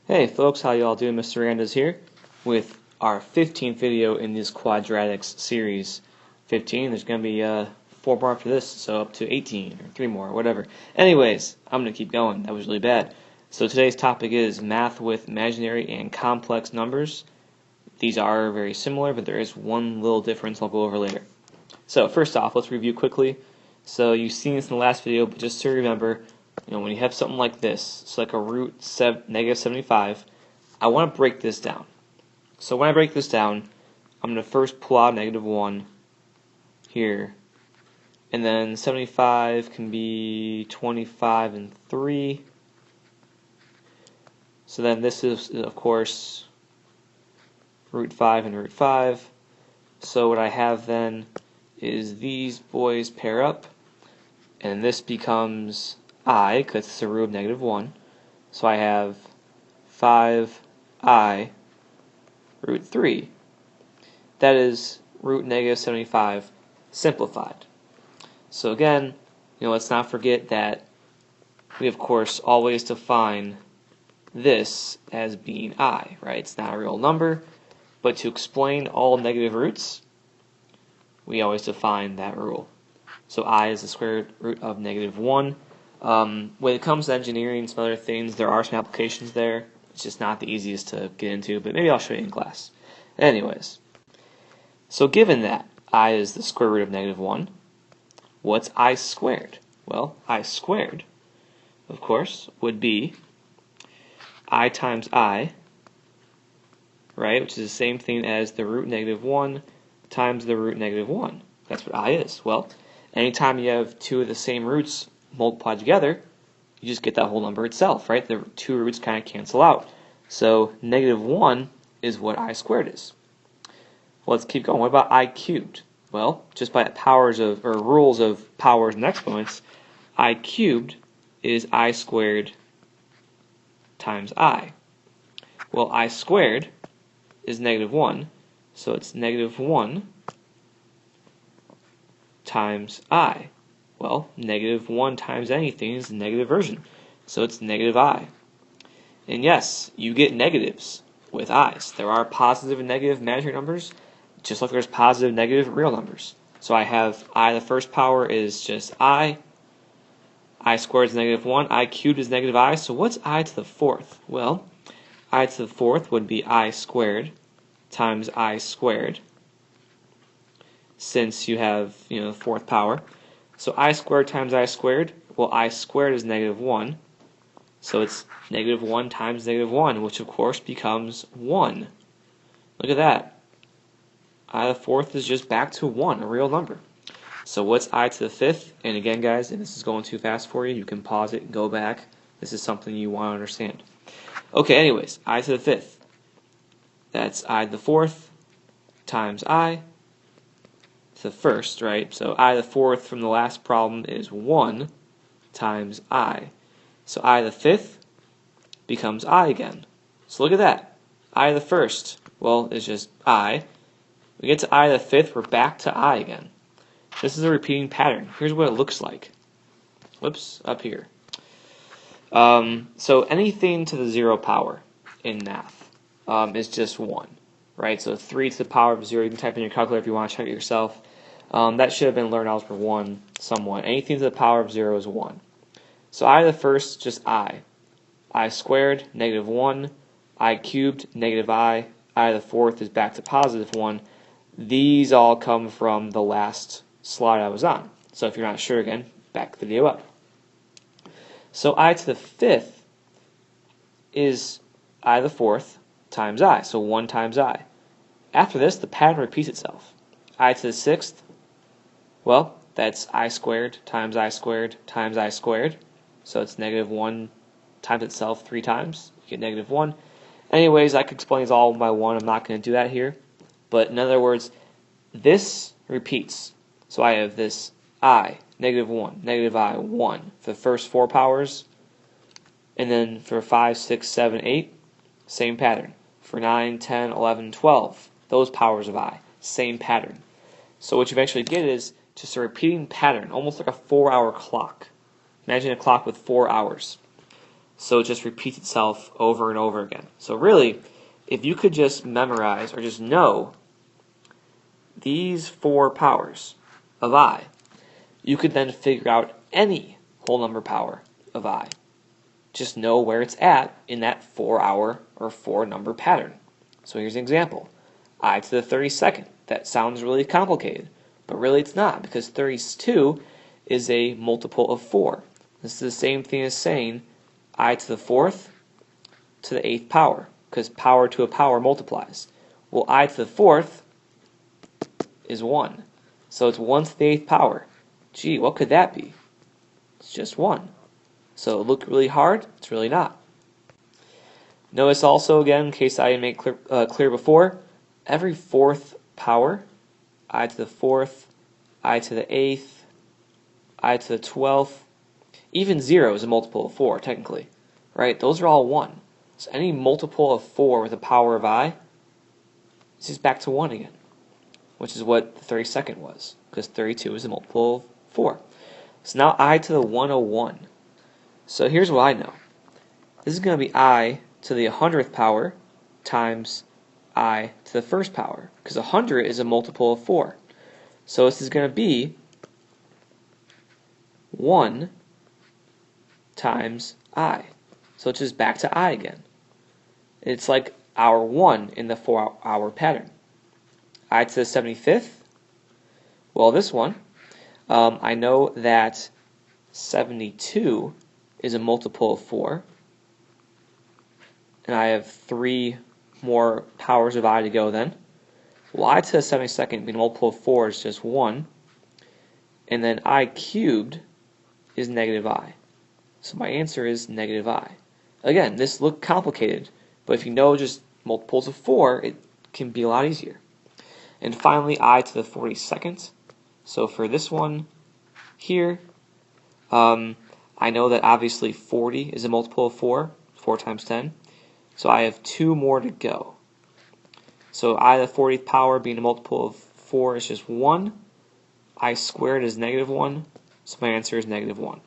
Hey folks, how y'all doing? Mr. Randers here with our 15th video in this Quadratics series. 15, there's going to be 4 more after this, so up to 18, or 3 more, or whatever. Anyways, I'm going to keep going. That was really bad. So today's topic is math with imaginary and complex numbers. These are very similar, but there is one little difference I'll go over later. So first off, let's review quickly. So you've seen this in the last video, but just to remember, when you have something like this, so like a root negative 75, I want to break this down. So when I break this down, I'm going to first pull out negative 1 here, and then 75 can be 25 and 3. So then this is, of course, root 5 and root 5. So what I have then is these boys pair up, and this becomes I, because it's a root of negative 1. So I have 5I root 3. That is root negative 75 simplified. So again, let's not forget that we, of course, always define this as being I, right? It's not a real number, but to explain all negative roots, we always define that rule. So I is the square root of negative 1. When it comes to engineering and some other things, there are some applications there. It's just not the easiest to get into, but maybe I'll show you in class. Anyways, so given that I is the square root of negative 1, what's I squared? Well, I squared, of course, would be I times I, right, which is the same thing as the root negative 1 times the root negative 1. That's what I is. Well, anytime you have two of the same roots multiplied together, you just get that whole number itself, right? The two roots kind of cancel out. So negative 1 is what I squared is. Well, let's keep going. What about I cubed? Well, just by rules of powers and exponents, I cubed is I squared times I. Well, I squared is negative 1, so it's negative 1 times I. Well, negative 1 times anything is the negative version, so it's negative I. And yes, you get negatives with i's. There are positive and negative imaginary numbers, just like there's positive and negative real numbers. So I have I, the first power is just I squared is negative 1, I cubed is negative I, so what's I to the fourth? Well, I to the fourth would be I squared times I squared, since you have, the fourth power. So I squared times I squared, well, I squared is negative 1, so it's negative 1 times negative 1, which of course becomes 1. Look at that. I to the fourth is just back to 1, a real number. So what's I to the fifth? And again, guys, if this is going too fast for you, you can pause it and go back. This is something you want to understand. Okay, anyways, I to the fifth. That's I to the fourth times I to the first, right? So I to the fourth from the last problem is 1 times I. So I to the fifth becomes I again. So look at that. I to the first, well, is just I. We get to I to the fifth, we're back to I again. This is a repeating pattern. Here's what it looks like. Whoops, up here. So anything to the 0 power in math is just 1, right? So 3 to the power of 0, you can type in your calculator if you want to check it yourself. That should have been learned algebra 1 somewhat. Anything to the power of 0 is 1. So I to the first, just I. I squared, negative 1. I cubed, negative I. I to the fourth is back to positive 1. These all come from the last slide I was on. So if you're not sure, again, back the video up. So I to the fifth is I to the fourth times I. So 1 times I. After this, the pattern repeats itself. I to the sixth, well, that's I squared times I squared times I squared. So it's negative 1 times itself 3 times. You get negative 1. Anyways, I could explain these all by 1. I'm not going to do that here. But in other words, this repeats. So I have this I, negative 1, negative I, 1 for the first 4 powers. And then for 5, 6, 7, 8, same pattern. For 9, 10, 11, 12, those powers of I, same pattern. So what you eventually get is just a repeating pattern, almost like a 4-hour clock. Imagine a clock with 4 hours. so it just repeats itself over and over again. So really, if you could just memorize or just know these 4 powers of I, you could then figure out any whole number power of I. Just know where it's at in that 4-hour or 4-number pattern. So here's an example. I to the 32nd. That sounds really complicated, but really it's not, because 32 is a multiple of 4. This is the same thing as saying I to the 4th to the 8th power, because power to a power multiplies. Well, I to the 4th is 1. So it's 1 to the 8th power. Gee, what could that be? It's just 1. So it looked really hard? It's really not. Notice also, again, in case I didn't make clear before, every 4th power, I to the 4th, I to the 8th, I to the 12th, even 0 is a multiple of 4, technically. Right? Those are all 1. So any multiple of 4 with a power of I is just back to 1 again, which is what the 32nd was, because 32 is a multiple of 4. So now I to the 101. So here's what I know. This is going to be I to the 100th power times I to the 1st power, because 100 is a multiple of 4. So this is going to be 1 times I. So it's just back to I again. It's like our 1 in the 4-hour pattern. I to the 75th. Well, this one, I know that 72 is a multiple of 4. And I have 3 more powers of I to go then. Well, I to the 72nd being a multiple of 4 is just 1. And then I cubed is negative I. So my answer is negative I. Again, this looked complicated, but if you know just multiples of 4, it can be a lot easier. And finally, I to the 42nd. So for this one here, I know that obviously 40 is a multiple of 4, 4 times 10. So I have 2 more to go. So I to the 40th power being a multiple of 4 is just 1. I squared is negative 1. So my answer is negative 1.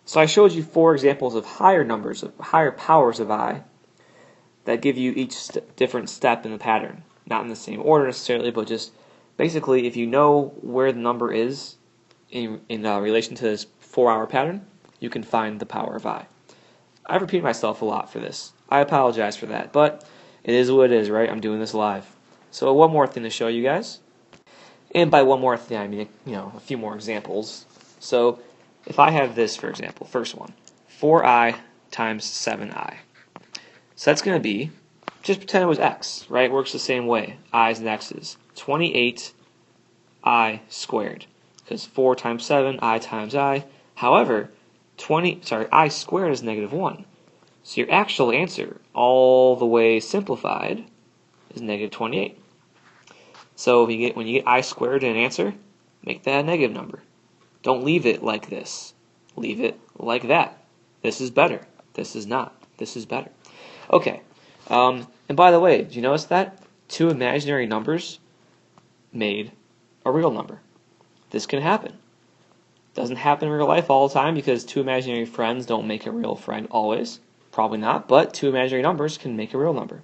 So I showed you 4 examples of higher numbers, of higher powers of I, that give you each different step in the pattern. Not in the same order necessarily, but just basically if you know where the number is in relation to this 4-hour pattern, you can find the power of I. I've repeated myself a lot for this. I apologize for that, but it is what it is, right? I'm doing this live. So one more thing to show you guys. And by one more thing, I mean, a few more examples. So if I have this, for example, first one, 4i times 7i. So that's going to be, just pretend it was x, right? It works the same way, i's and x's. 28i squared, because 4 times 7, I times I. However, I squared is negative 1. So your actual answer, all the way simplified, is negative 28. So when you get I squared in an answer, make that a negative number. Don't leave it like this. Leave it like that. This is better. This is not. This is better. Okay. And by the way, did you notice that? 2 imaginary numbers made a real number. This can happen. Doesn't happen in real life all the time because 2 imaginary friends don't make a real friend always. Probably not, but 2 imaginary numbers can make a real number.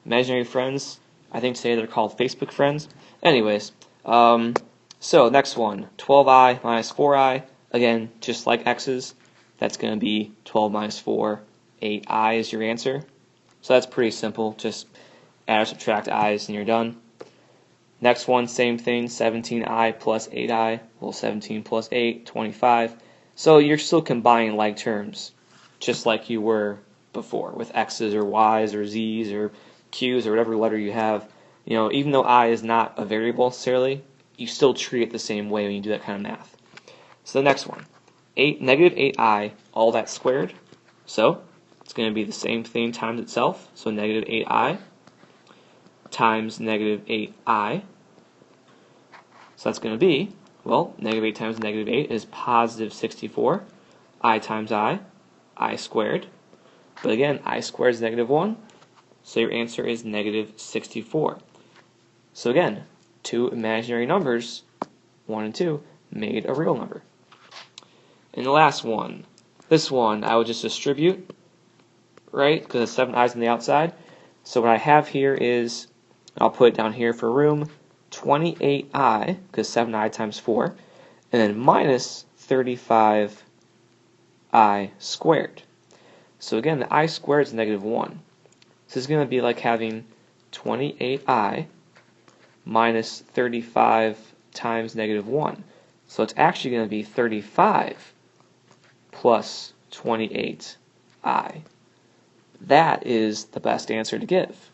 Imaginary friends, I think today they're called Facebook friends. Anyways, so next one, 12i minus 4i. Again, just like x's, that's going to be 12 minus 4, 8i is your answer. So that's pretty simple. Just add or subtract i's and you're done. Next one, same thing, 17i plus 8i. Well, 17 plus 8, 25. So you're still combining like terms, just like you were before with x's or y's or z's or q's or whatever letter you have. Even though I is not a variable necessarily, you still treat it the same way when you do that kind of math. So the next one, negative 8i, all that squared. So it's going to be the same thing times itself. So negative 8i times negative 8i. So that's going to be, well, negative 8 times negative 8 is positive 64. I times I squared. But again, I squared is negative 1. So your answer is negative 64. So again, 2 imaginary numbers, 1 and 2, made a real number. And the last one, this one I would just distribute right? Because it's 7 i's on the outside. So what I have here is, I'll put it down here for room, 28i, because 7i times 4, and then minus 35i squared. So again, the I squared is negative 1. So it's going to be like having 28i minus 35 times negative 1. So it's actually going to be 35 plus 28i. That is the best answer to give.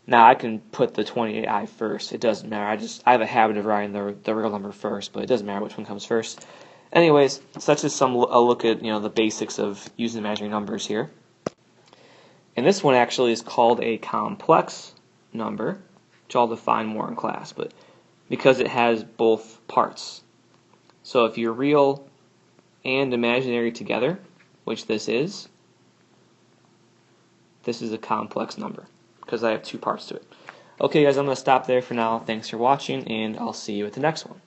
Now I can put the 28i first. It doesn't matter. I have a habit of writing the real number first, but it doesn't matter which one comes first. Anyways, such as a look at the basics of using imaginary numbers here. And this one actually is called a complex number, which I'll define more in class, but because it has both parts. So if you're real and imaginary together, which this is a complex number because I have two parts to it. Okay guys, I'm going to stop there for now. Thanks for watching, and I'll see you at the next one.